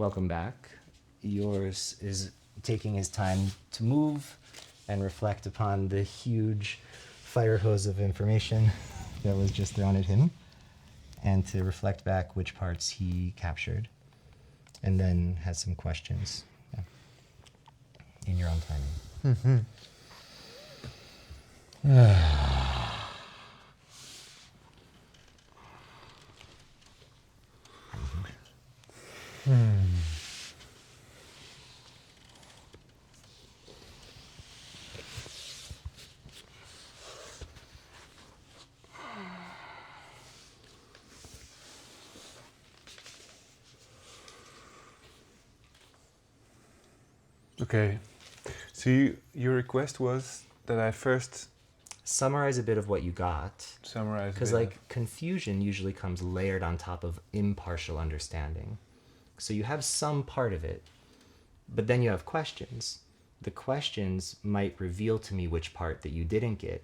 welcome back. Joris is taking his time to move and reflect upon the huge fire hose of information that was just thrown at him, and to reflect back which parts he captured, and then has some questions in your own timing. Okay, so your request was that I first Summarize a bit of what you got, summarize because the- like confusion usually comes layered on top of impartial understanding. So you have some part of it, but then you have questions. The questions might reveal to me which part that you didn't get,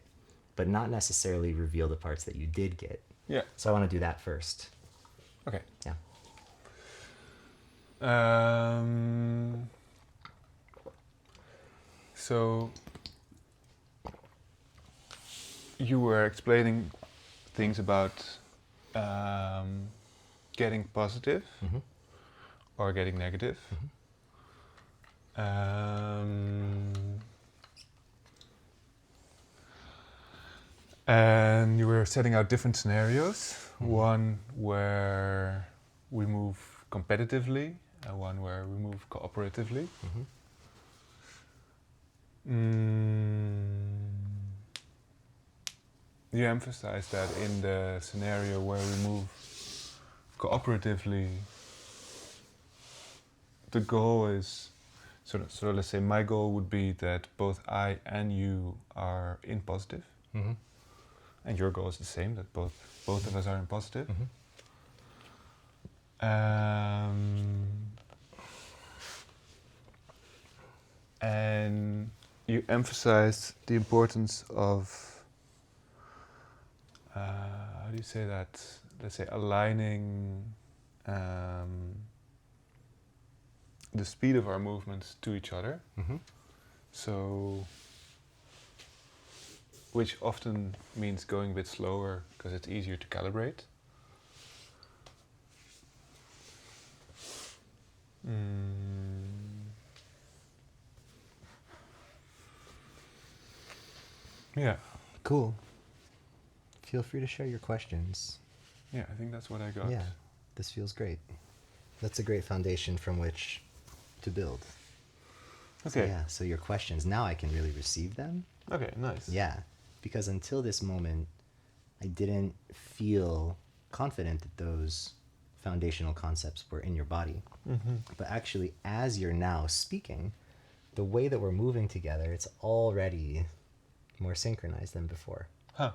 but not necessarily reveal the parts that you did get. Yeah, So I want to do that first. okay. Yeah. So you were explaining things about getting positive Mhm. or getting negative. And you were setting out different scenarios. One where we move competitively and one where we move cooperatively. You emphasize that in the scenario where we move cooperatively, the goal is sort of let's say my goal would be that both I and you are in positive, and your goal is the same, that both of us are in positive. And you emphasized the importance of how do you say that? Let's say aligning the speed of our movements to each other. So, which often means going a bit slower because it's easier to calibrate. Yeah. Cool. Feel free to share your questions. Yeah, I think that's what I got. Yeah, this feels great. That's a great foundation from which to build. So, Okay. yeah, so your questions, now I can really receive them. Okay, nice. Yeah, because until this moment, I didn't feel confident that those foundational concepts were in your body. But actually, as you're now speaking, the way that we're moving together, it's already more synchronized than before. Huh.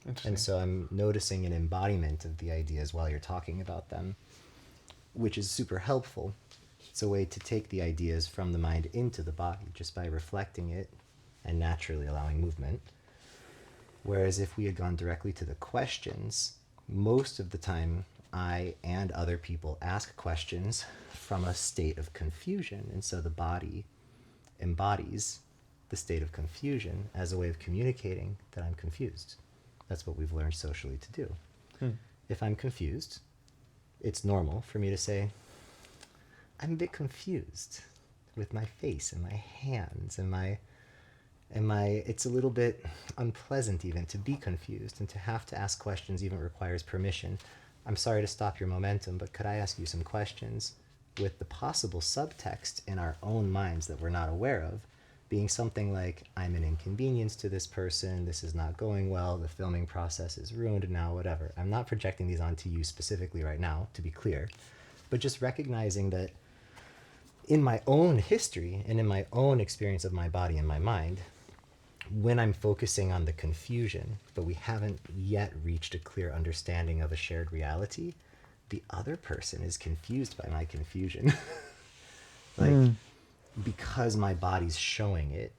Interesting. And so I'm noticing an embodiment of the ideas while you're talking about them, which is super helpful. It's a way to take the ideas from the mind into the body just by reflecting it and naturally allowing movement. Whereas if we had gone directly to the questions, most of the time I and other people ask questions from a state of confusion. And so the body embodies the state of confusion as a way of communicating that I'm confused. That's what we've learned socially to do. If I'm confused, it's normal for me to say, I'm a bit confused with my face and my hands and my it's a little bit unpleasant even to be confused, and to have to ask questions even requires permission. I'm sorry to stop your momentum, but could I ask you some questions, with the possible subtext in our own minds that we're not aware of, being something like, I'm an inconvenience to this person, this is not going well, the filming process is ruined now, whatever. I'm not projecting these onto you specifically right now, to be clear, but just recognizing that in my own history and in my own experience of my body and my mind, when I'm focusing on the confusion, but we haven't yet reached a clear understanding of a shared reality, the other person is confused by my confusion. Because my body's showing it,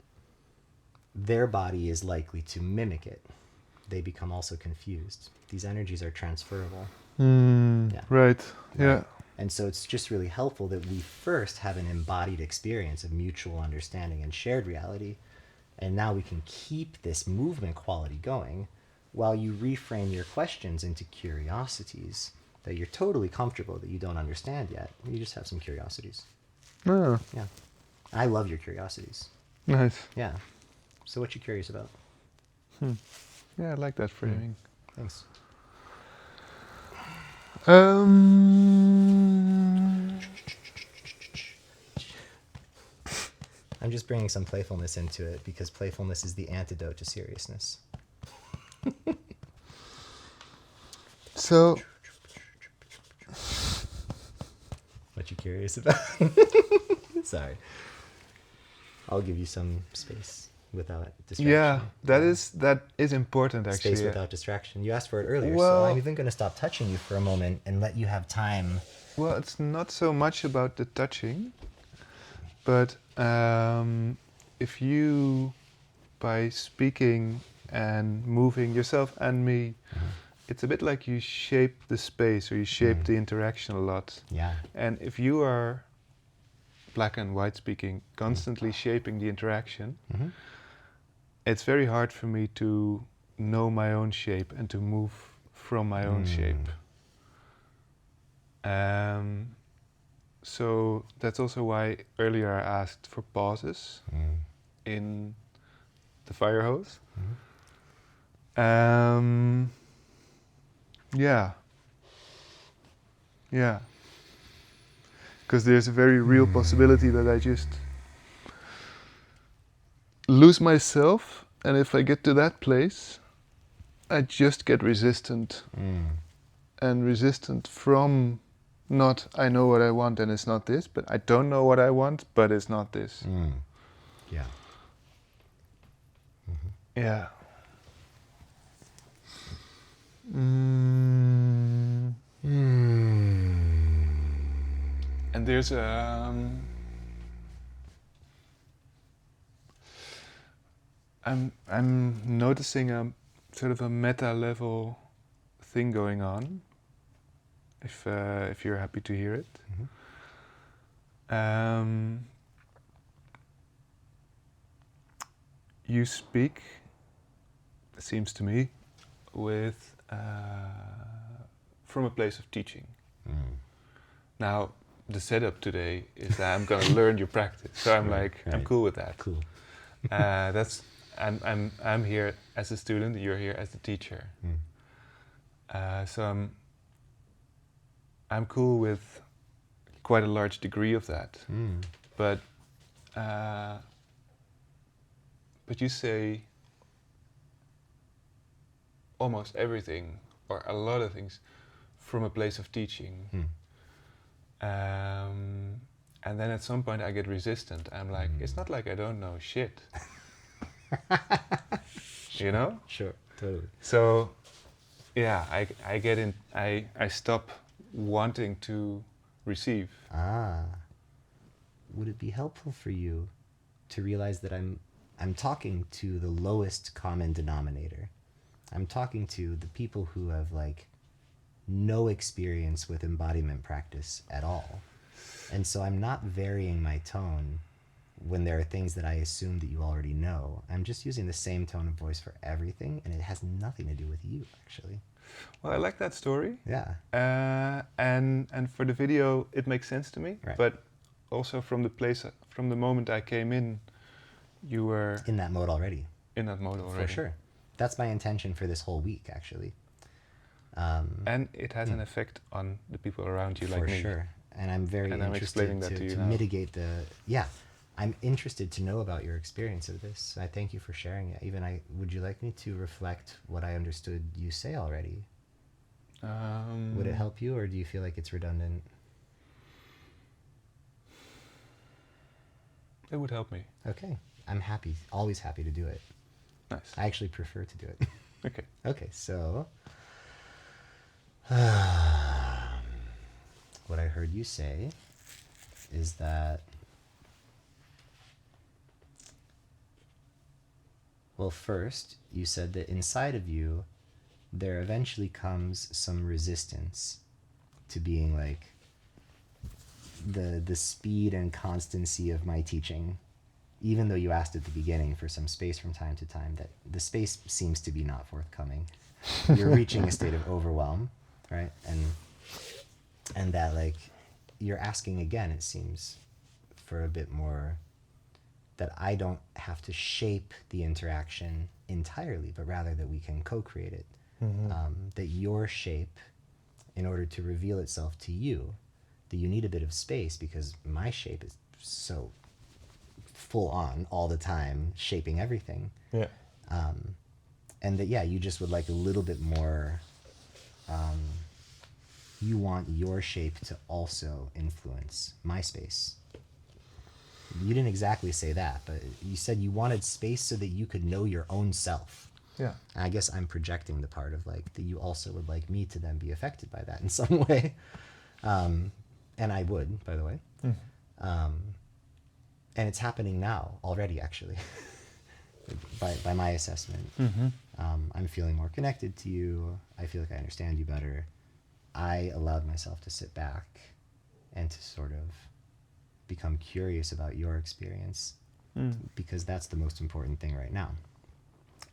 their body is likely to mimic it. They become also confused. These energies are transferable. Right. Yeah. And so it's just really helpful that we first have an embodied experience of mutual understanding and shared reality. And now we can keep this movement quality going while you reframe your questions into curiosities that you're totally comfortable that you don't understand yet. You just have some curiosities. Oh, Yeah. I love your curiosities. nice. Yeah. So what you curious about? Yeah, I like that framing. Thanks. I'm just bringing some playfulness into it because playfulness is the antidote to seriousness. So, What you curious about? Sorry. I'll give you some space without distraction. yeah, that is important actually. Space without distraction. You asked for it earlier, so Well- I'm even going to stop touching you for a moment and let you have time. Well, it's not so much about the touching, but if you, by speaking and moving yourself and me, it's a bit like you shape the space or you shape the interaction a lot. Yeah. And if you are black and white speaking, constantly shaping the interaction, Mhm. it's very hard for me to know my own shape and to move from my own shape. So that's also why earlier I asked for pauses in the fire hose. Yeah. Yeah. Because there's a very real possibility that I just lose myself, and if I get to that place, I just get resistant. And resistant from not I know what I want and it's not this, but I don't know what I want, but it's not this. Yeah. Yeah. And there's I'm noticing a sort of a meta level thing going on. If you're happy to hear it. You speak, it seems to me, with from a place of teaching. Now, the setup today is that I'm going to learn your practice, so I'm I'm cool with that. Cool. That's I'm here as a student, you're here as the teacher. So I'm cool with quite a large degree of that. But you say almost everything or a lot of things from a place of teaching. And then at some point I get resistant. I'm like, it's not like I don't know shit. You know? Sure, totally. So, yeah, I get in. I stop wanting to receive. Would it be helpful for you to realize that I'm talking to the lowest common denominator? I'm talking to the people who have no experience with embodiment practice at all. And so I'm not varying my tone when there are things that I assume that you already know. I'm just using the same tone of voice for everything, and it has nothing to do with you, actually. Well, I like that story. Yeah. And for the video, it makes sense to me. Right. But also from the moment I came in, you were In that mode already. in that mode already. For sure. That's my intention for this whole week, actually. And it has an effect on the people around you, like me. For sure. And I'm very And I'm interested explaining that to you to now. mitigate the... Yeah. I'm interested to know about your experience of this. I thank you for sharing it. Would you like me to reflect what I understood you say already? Would it help you, or do you feel like it's redundant? It would help me. Okay. I'm happy. Always happy to do it. Nice. I actually prefer to do it. Okay. Okay, so... what I heard you say is that... Well, first, you said that inside of you, there eventually comes some resistance to being the speed and constancy of my teaching, even though you asked at the beginning for some space from time to time, that the space seems to be not forthcoming. You're reaching a state of overwhelm, right? And that, like, you're asking again, it seems, for a bit more, that I don't have to shape the interaction entirely, but rather that we can co-create it. That your shape, in order to reveal itself to you, that you need a bit of space because my shape is so full on all the time, shaping everything. Yeah. And that, yeah, you just would like a little bit more, you want your shape to also influence my space. You didn't exactly say that, but you said you wanted space so that you could know your own self. Yeah. And I guess I'm projecting the part of like that you also would like me to then be affected by that in some way. And I would, by the way. And it's happening now already, actually, by my assessment. I'm feeling more connected to you. I feel like I understand you better. I allowed myself to sit back and to sort of become curious about your experience, because that's the most important thing right now.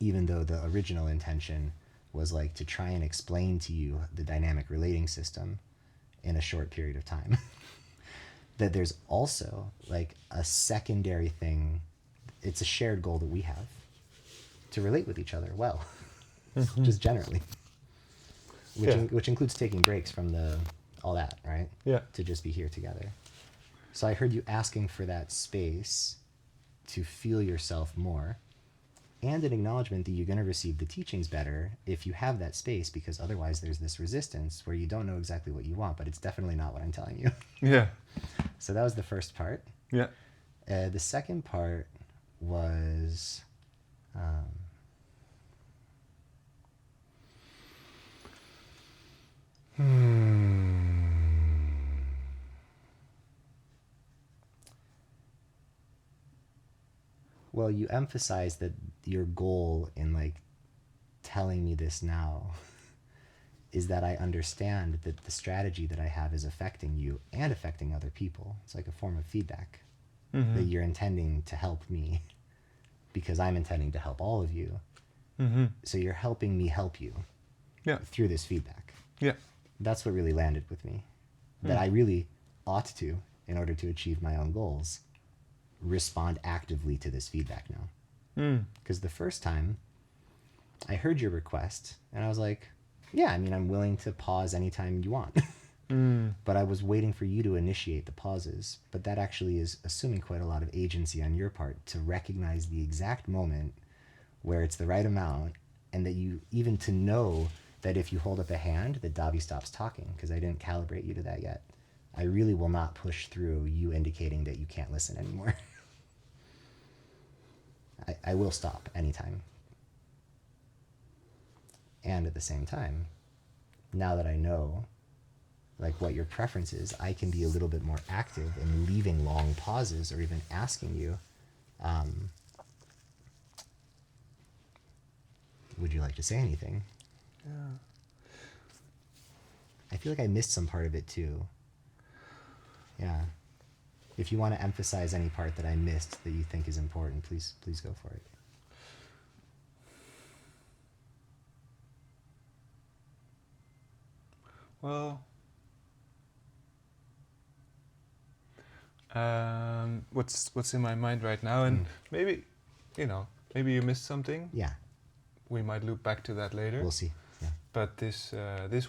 Even though the original intention was like to try and explain to you the dynamic relating system in a short period of time, that there's also like a secondary thing. It's a shared goal that we have to relate with each other well, just generally, which includes taking breaks from all that, right? Yeah. To just be here together. So I heard you asking for that space to feel yourself more, and an acknowledgement that you're going to receive the teachings better if you have that space, because otherwise there's this resistance where you don't know exactly what you want, but it's definitely not what I'm telling you. Yeah. So that was the first part. Yeah. The second part was... Well, you emphasize that your goal in like telling me this now is that I understand that the strategy that I have is affecting you and affecting other people. It's like a form of feedback, that you're intending to help me because I'm intending to help all of you. So you're helping me help you through this feedback. Yeah. That's what really landed with me. That I really ought to, in order to achieve my own goals, respond actively to this feedback now. Because the first time I heard your request and I was like, yeah, I mean, I'm willing to pause anytime you want. But I was waiting for you to initiate the pauses. But that actually is assuming quite a lot of agency on your part to recognize the exact moment where it's the right amount, and that you even to know that if you hold up a hand, that Davi stops talking, because I didn't calibrate you to that yet. I really will not push through you indicating that you can't listen anymore. I will stop anytime. And at the same time, now that I know like what your preference is, I can be a little bit more active in leaving long pauses or even asking you, would you like to say anything? Yeah. I feel like I missed some part of it too. Yeah. If you want to emphasize any part that I missed that you think is important, please go for it. Well, what's in my mind right now, and maybe you missed something. Yeah. We might loop back to that later. We'll see. Yeah. But this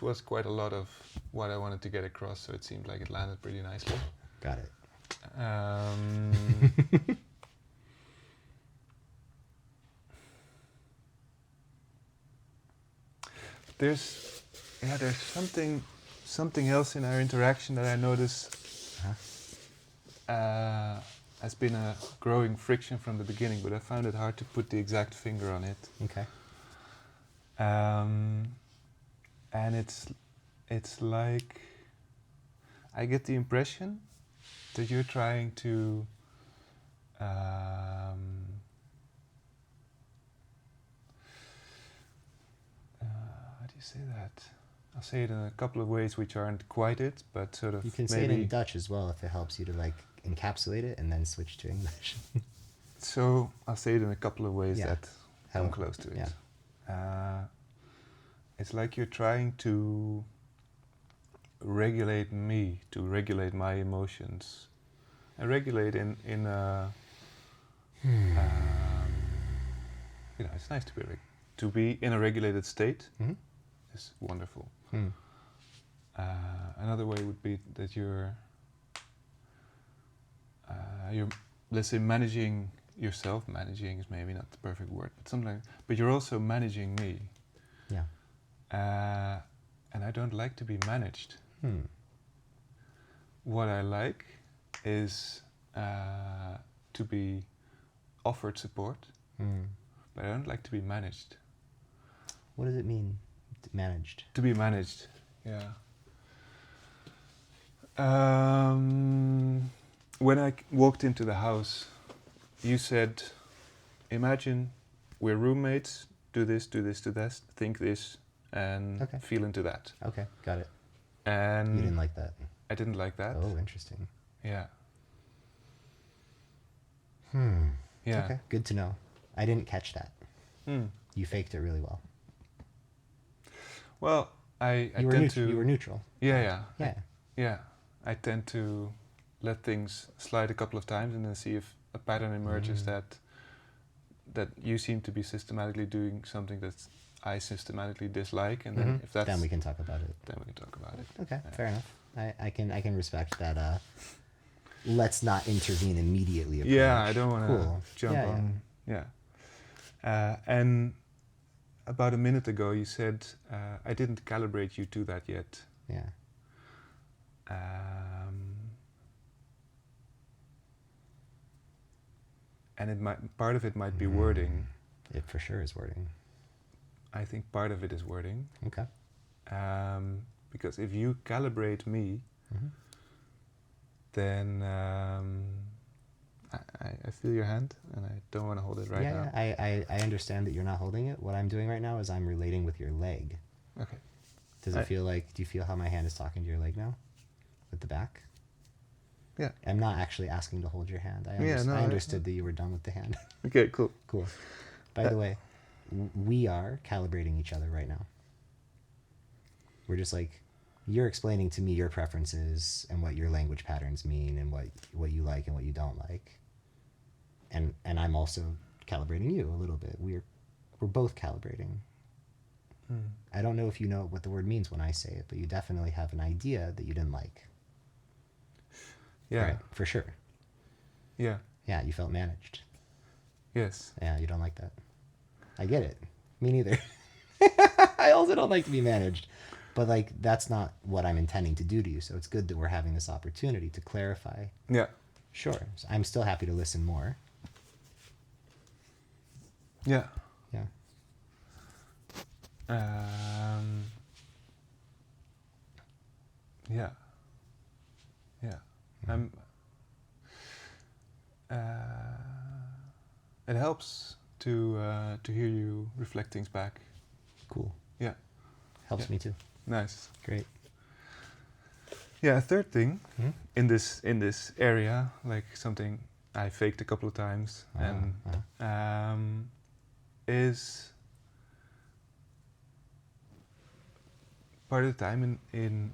was quite a lot of what I wanted to get across, so it seemed like it landed pretty nicely. Got it. There's something else in our interaction that I notice has been a growing friction from the beginning, but I found it hard to put the exact finger on it. Okay. And it's like I get the impression that you're trying to how do you say that? I'll say it in a couple of ways which aren't quite it, but sort of You can say it in Dutch as well if it helps you to like encapsulate it and then switch to English. So I'll say it in a couple of ways Yeah. that come close to it. Yeah. It's like you're trying to regulate me, to regulate my emotions, and regulate in a it's nice to be in a regulated state. Mm-hmm. Is wonderful. Hmm. Another way would be that you're let's say managing yourself. Managing is maybe not the perfect word, but something. But you're also managing me. Yeah. And I don't like to be managed. Hmm. What I like is to be offered support, but I don't like to be managed. What does it mean, managed? To be managed, yeah. When I walked into the house, you said, imagine we're roommates, do this, think this, and feel into that. Okay, got it. And you didn't like that? I didn't like that. Oh, interesting. Yeah. Yeah. Okay, good to know. I didn't catch that. You faked it really well. Well, I you tend to... You were neutral. Yeah. Yeah. I tend to let things slide a couple of times and then see if a pattern emerges that you seem to be systematically doing something that I systematically dislike, and then if that's... Then we can talk about it. Then we can talk about it. Okay, fair enough. I can respect that. Let's not intervene immediately approach. Yeah, I don't want to jump on. Yeah. And about a minute ago, you said I didn't calibrate you to that yet. Yeah. And part of it might be wording. It for sure is wording. I think part of it is wording. Okay. Because if you calibrate me, then I feel your hand, and I don't want to hold it right now. Yeah, I understand that you're not holding it. What I'm doing right now is I'm relating with your leg. Okay. Does it feel like? Do you feel how my hand is talking to your leg now, with the back? Yeah. I'm not actually asking to hold your hand. I understood that you were done with the hand. Okay, cool. Cool. By the way, we are calibrating each other right now. We're just like, you're explaining to me your preferences and what your language patterns mean and what you like and what you don't like. And I'm also calibrating you a little bit. We're both calibrating. I don't know if you know what the word means when I say it, but you definitely have an idea that you didn't like. Yeah. Right, for sure. Yeah. Yeah, you felt managed. Yes. Yeah, you don't like that. I get it. Me neither. I also don't like to be managed. But like, that's not what I'm intending to do to you. So it's good that we're having this opportunity to clarify. Yeah. Sure. So I'm still happy to listen more. Yeah. Yeah. Yeah. Yeah. It helps to hear you reflect things back. Cool. Yeah. Helps me too. Nice. Great. Yeah, a third thing in this area, like something I faked a couple of times, is part of the time in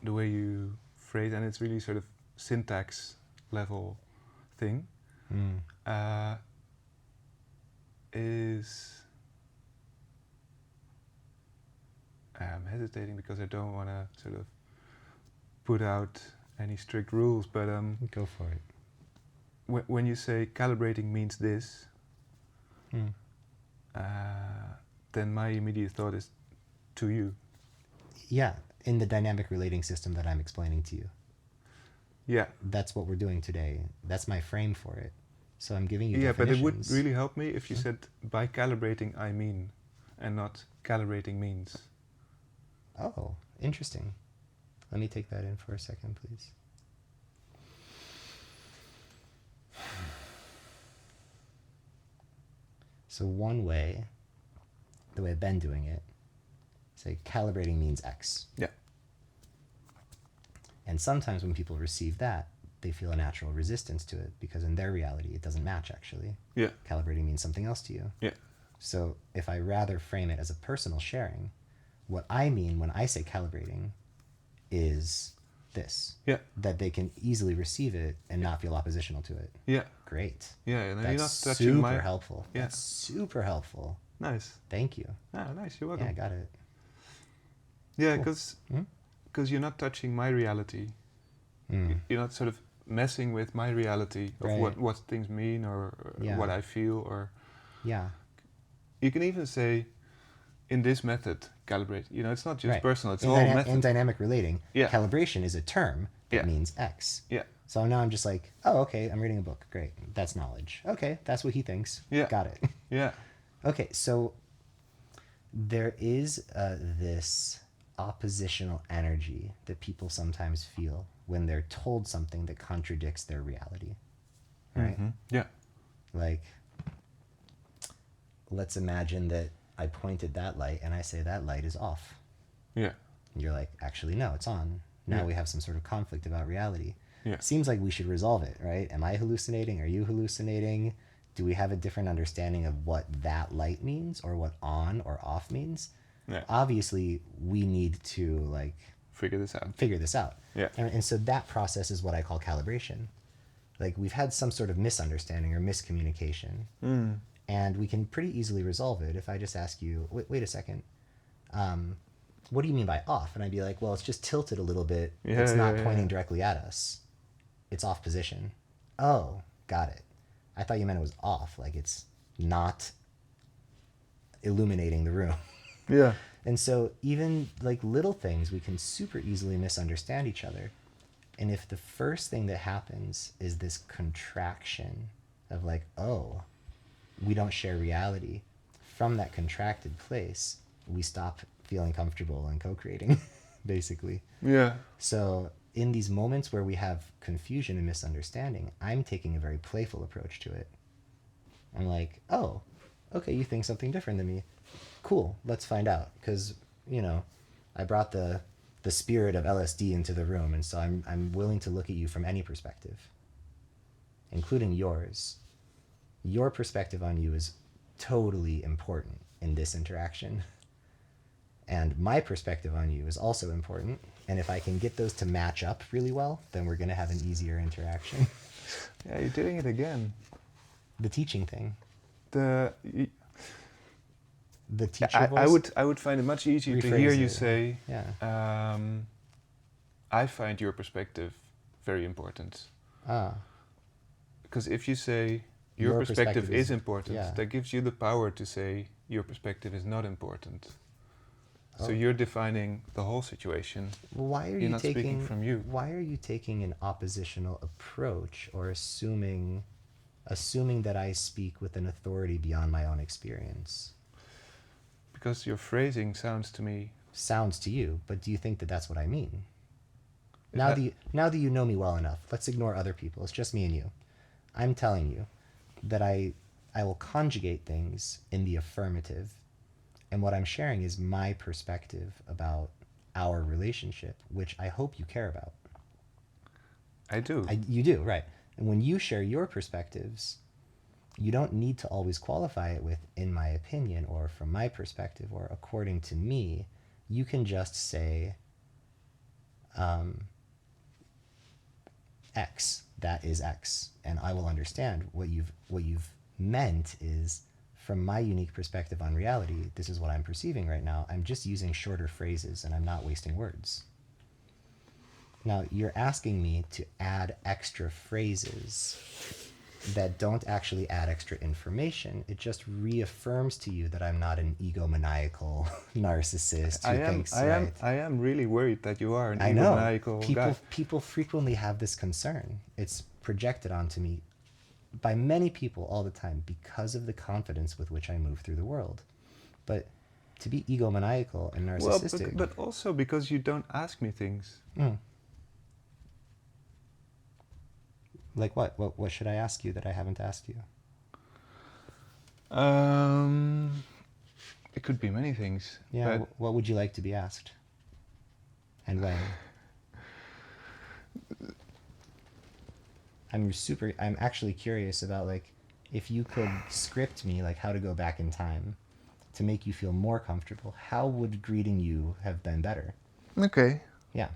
the way you phrase, and it's really sort of syntax level thing, is I'm hesitating because I don't want to sort of put out any strict rules, but go for it. When you say calibrating means this, then my immediate thought is to you. Yeah, in the dynamic relating system that I'm explaining to you. Yeah. That's what we're doing today. That's my frame for it. So I'm giving you definitions. But it would really help me if you said by calibrating I mean, and not calibrating means. Oh, interesting. Let me take that in for a second, please. So one way, the way I've been doing it, say calibrating means X. Yeah. And sometimes when people receive that, they feel a natural resistance to it because in their reality it doesn't match actually. Yeah. Calibrating means something else to you. Yeah. So if I rather frame it as a personal sharing, what I mean when I say calibrating is this. Yeah. That they can easily receive it and not feel oppositional to it. Yeah. Great. Yeah. And That's you're not touching super helpful. Yeah. That's super helpful. Nice. Thank you. Ah, nice. You're welcome. Yeah, I got it. Yeah, Cool. because you're not touching my reality. You're not sort of messing with my reality of Right. what things mean or Yeah. what I feel. Or Yeah. you can even say, in this method, calibrate. You know, it's not just Right. personal. It's in, all dyna- method. in dynamic relating, Yeah. calibration is a term that Yeah. means X. Yeah. So now I'm just like, oh, okay, I'm reading a book. Great. That's knowledge. Okay, that's what he thinks. Yeah. Got it. Yeah. Okay, so there is this oppositional energy that people sometimes feel when they're told something that contradicts their reality. Right? Mhm. Yeah. Like, let's imagine that I pointed that light and I say that light is off. Yeah. And you're like, actually, no, it's on. Now Yeah. we have some sort of conflict about reality. Yeah. Seems like we should resolve it, right? Am I hallucinating? Are you hallucinating? Do we have a different understanding of what that light means or what on or off means? Yeah. Obviously, we need to like Figure this out. figure this out. Yeah. And so that process is what I call calibration. Like we've had some sort of misunderstanding or miscommunication, and we can pretty easily resolve it if I just ask you, wait a second, what do you mean by off? And I'd be like, well, it's just tilted a little bit. Yeah, It's not yeah, pointing yeah. directly at us. It's off position. Oh, got it. I thought you meant it was off, like it's not illuminating the room. Yeah. And so even like little things, we can super easily misunderstand each other. And if the first thing that happens is this contraction of like, oh, we don't share reality, from that contracted place, we stop feeling comfortable and co-creating, basically. Yeah. So in these moments where we have confusion and misunderstanding, I'm taking a very playful approach to it. I'm like, oh, okay, you think something different than me. Cool, let's find out. Because, you know, I brought the spirit of LSD into the room, and so I'm willing to look at you from any perspective, including yours. Your perspective on you is totally important in this interaction. And my perspective on you is also important. And if I can get those to match up really well, then we're going to have an easier interaction. Yeah, you're doing it again. The teaching thing. The teacher voice. I would find it much easier to Rephrase hear you it. say, Yeah. I find your perspective very important. Ah. Because if you say your perspective is important, yeah. that gives you the power to say your perspective is not important. So Oh. you're defining the whole situation. Well, why are You're you not speaking taking from you. Why are you taking an oppositional approach or assuming that I speak with an authority beyond my own experience? Because your phrasing sounds to me. Sounds to you, but do you think that that's what I mean? Is Now that- that you know me well enough, let's ignore other people. It's just me and you. I'm telling you that I will conjugate things in the affirmative, and what I'm sharing is my perspective about our relationship, which I hope you care about. I do. You do, right. And when you share your perspectives, you don't need to always qualify it with, in my opinion, or from my perspective, or according to me. You can just say, X, that is X, and I will understand what you've meant is, from my unique perspective on reality, this is what I'm perceiving right now. I'm just using shorter phrases and I'm not wasting words. Now, you're asking me to add extra phrases that don't actually add extra information. It just reaffirms to you that I'm not an egomaniacal narcissist who thinks, right? I am really worried that you are an I know. egomaniacal guy. People frequently have this concern. It's projected onto me by many people all the time because of the confidence with which I move through the world. But to be egomaniacal and narcissistic... Well, but also because you don't ask me things. Like what? What should I ask you that I haven't asked you? It could be many things. Yeah. But What would you like to be asked? And when? I'm actually curious about, like, if you could script me, like, how to go back in time to make you feel more comfortable, how would greeting you have been better? okay. Yeah.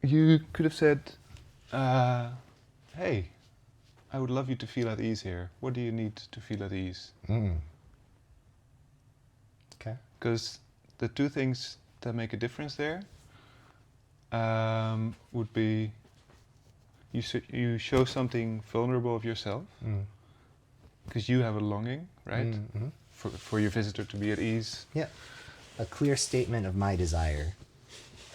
You could have said, "Hey, I would love you to feel at ease here. What do you need to feel at ease?" Mm. Okay. Because the two things that make a difference there would be you show something vulnerable of yourself Mm. because you have a longing, right, Mm-hmm. for your visitor to be at ease. Yeah. A clear statement of my desire.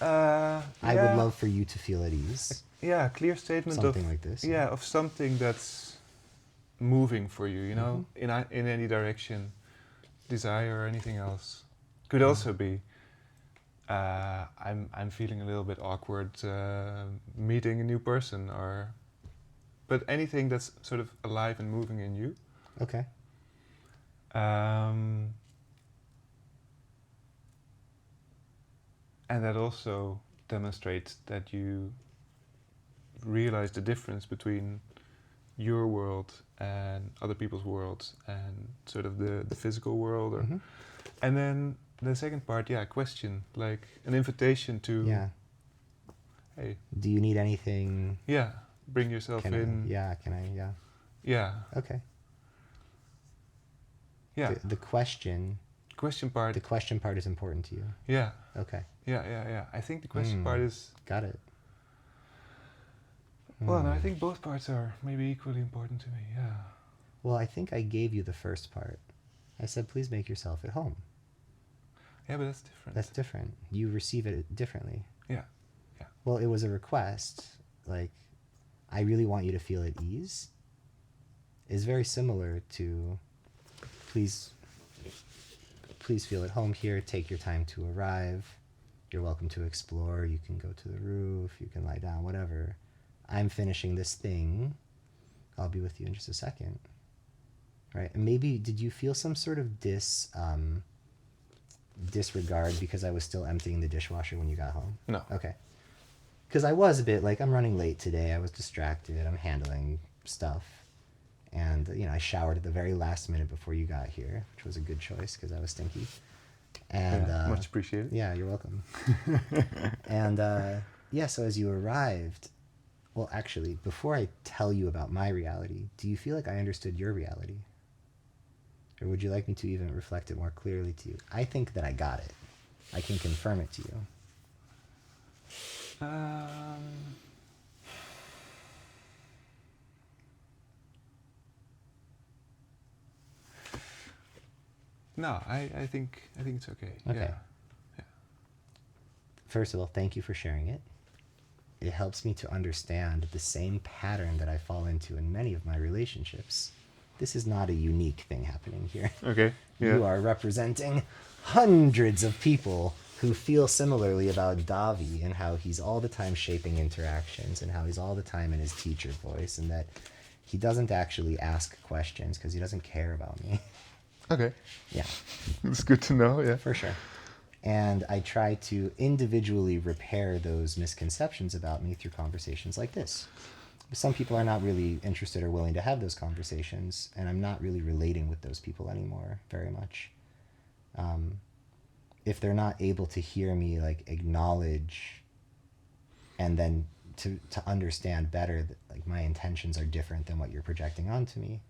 I I would love for you to feel at ease. Yeah, a clear statement Something of like this. yeah, of something that's moving for you, you know, Mm-hmm. in any direction, desire or anything else. Could also be I'm feeling a little bit awkward meeting a new person, or but anything that's sort of alive and moving in you. Okay. And that also demonstrates that you realize the difference between your world and other people's worlds and sort of the physical world. Or, Mm-hmm. and then the second part, yeah, question, like an invitation to, Yeah. hey, Do you need anything? yeah, bring yourself Can in. I? Can I? Yeah. Yeah. Okay. Yeah. The question Question part. The question part is important to you. Yeah. Okay. Yeah. I think the question part is, Got it. well, no, I think both parts are maybe equally important to me, yeah. Well, I think I gave you the first part. I said, please make yourself at home. Yeah, but that's different. That's different. You receive it differently. Yeah. Well, it was a request. Like, I really want you to feel at ease. Is very similar to, please feel at home here. Take your time to arrive. You're welcome to explore. You can go to the roof. You can lie down, whatever. I'm finishing this thing. I'll be with you in just a second. Right? And maybe, did you feel some sort of disregard because I was still emptying the dishwasher when you got home? No. Okay. Because I was a bit like, I'm running late today. I was distracted. I'm handling stuff. And, you know, I showered at the very last minute before you got here, which was a good choice because I was stinky. And much appreciated. Yeah, you're welcome. And yeah, so as you arrived, well, actually, before I tell you about my reality, do you feel like I understood your reality? Or would you like me to even reflect it more clearly to you? I think that I got it. I can confirm it to you. No, I think it's okay. Okay. Yeah. First of all, thank you for sharing it. It helps me to understand the same pattern that I fall into in many of my relationships. This is not a unique thing happening here. Okay. Yeah. You are representing hundreds of people who feel similarly about Davi and how he's all the time shaping interactions and how he's all the time in his teacher voice and that he doesn't actually ask questions because he doesn't care about me. Okay. Yeah. It's good to know, yeah. For sure. And I try to individually repair those misconceptions about me through conversations like this. Some people are not really interested or willing to have those conversations, and I'm not really relating with those people anymore very much. If they're not able to hear me, like, acknowledge and then to understand better that, like, my intentions are different than what you're projecting onto me.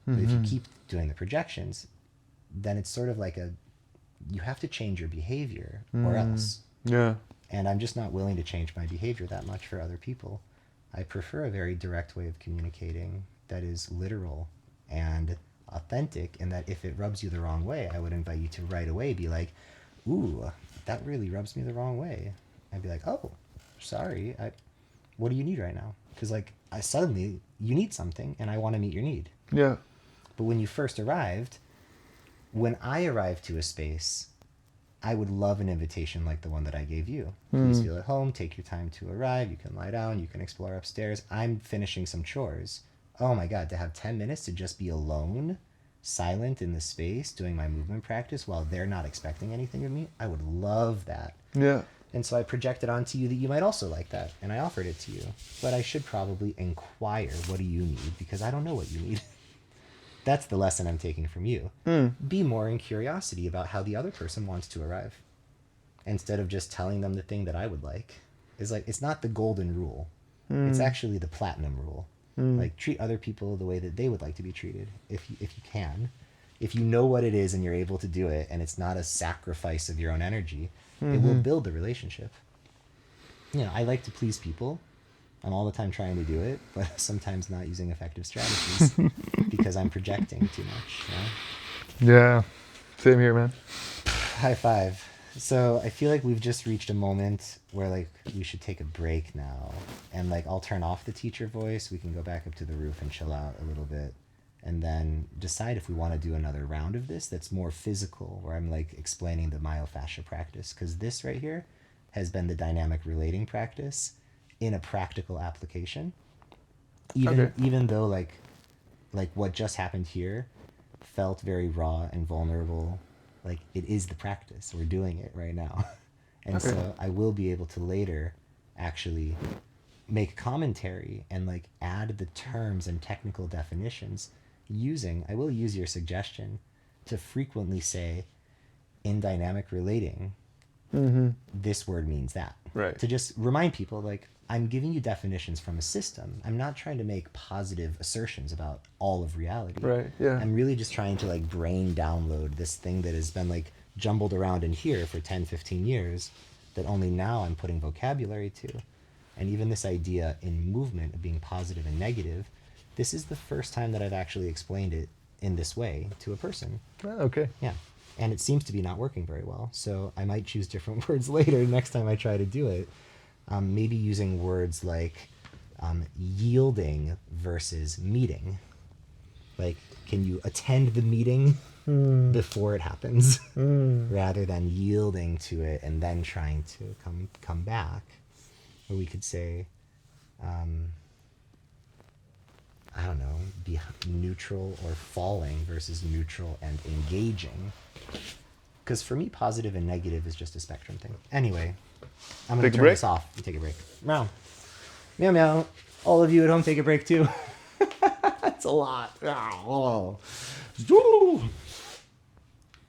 But if you keep doing the projections, then it's sort of like you have to change your behavior or else. Yeah. And I'm just not willing to change my behavior that much for other people. I prefer a very direct way of communicating that is literal and authentic, and that if it rubs you the wrong way, I would invite you to right away be like, ooh, that really rubs me the wrong way. I'd be like, oh, sorry, what do you need right now? Because, like, suddenly you need something and I want to meet your need. Yeah. But when you first arrived, when I arrived to a space, I would love an invitation like the one that I gave you. Please feel at home, take your time to arrive, you can lie down, you can explore upstairs. I'm finishing some chores. Oh my God, to have 10 minutes to just be alone, silent in the space, doing my movement practice while they're not expecting anything of me, I would love that. Yeah. And so I projected onto you that you might also like that, and I offered it to you. But I should probably inquire, what do you need? Because I don't know what you need. That's the lesson I'm taking from you. Be more in curiosity about how the other person wants to arrive. Instead of just telling them the thing that I would like. It's like, it's not the golden rule. It's actually the platinum rule. Like, treat other people the way that they would like to be treated, if you can. If you know what it is and you're able to do it, and it's not a sacrifice of your own energy, it will build the relationship. You know, I like to please people. I'm all the time trying to do it, but sometimes not using effective strategies because I'm projecting too much. You know? Yeah. Same here, man. High five. So I feel like we've just reached a moment where like we should take a break now, and like I'll turn off the teacher voice. We can go back up to the roof and chill out a little bit, and then decide if we want to do another round of this that's more physical, where I'm like explaining the myofascia practice, because this right here has been the dynamic relating practice in a practical application. Even though like what just happened here felt very raw and vulnerable, like it is the practice. We're doing it right now. And so I will be able to later actually make commentary and like add the terms and technical definitions I will use your suggestion to frequently say, in dynamic relating, this word means that. Right. To just remind people, like, I'm giving you definitions from a system. I'm not trying to make positive assertions about all of reality. Right, yeah. I'm really just trying to like brain download this thing that has been like jumbled around in here for 10, 15 years that only now I'm putting vocabulary to. And even this idea in movement of being positive and negative, this is the first time that I've actually explained it in this way to a person. Oh, okay. Yeah. And it seems to be not working very well. So I might choose different words later next time I try to do it. Maybe using words like yielding versus meeting. Like, can you attend the meeting before it happens rather than yielding to it and then trying to come back? Or we could say, I don't know, be neutral or falling versus neutral and engaging. Because for me, positive and negative is just a spectrum thing. Anyway, I'm going to turn this off and take a break. Meow. Meow, meow. All of you at home, take a break too. That's a lot. Oh.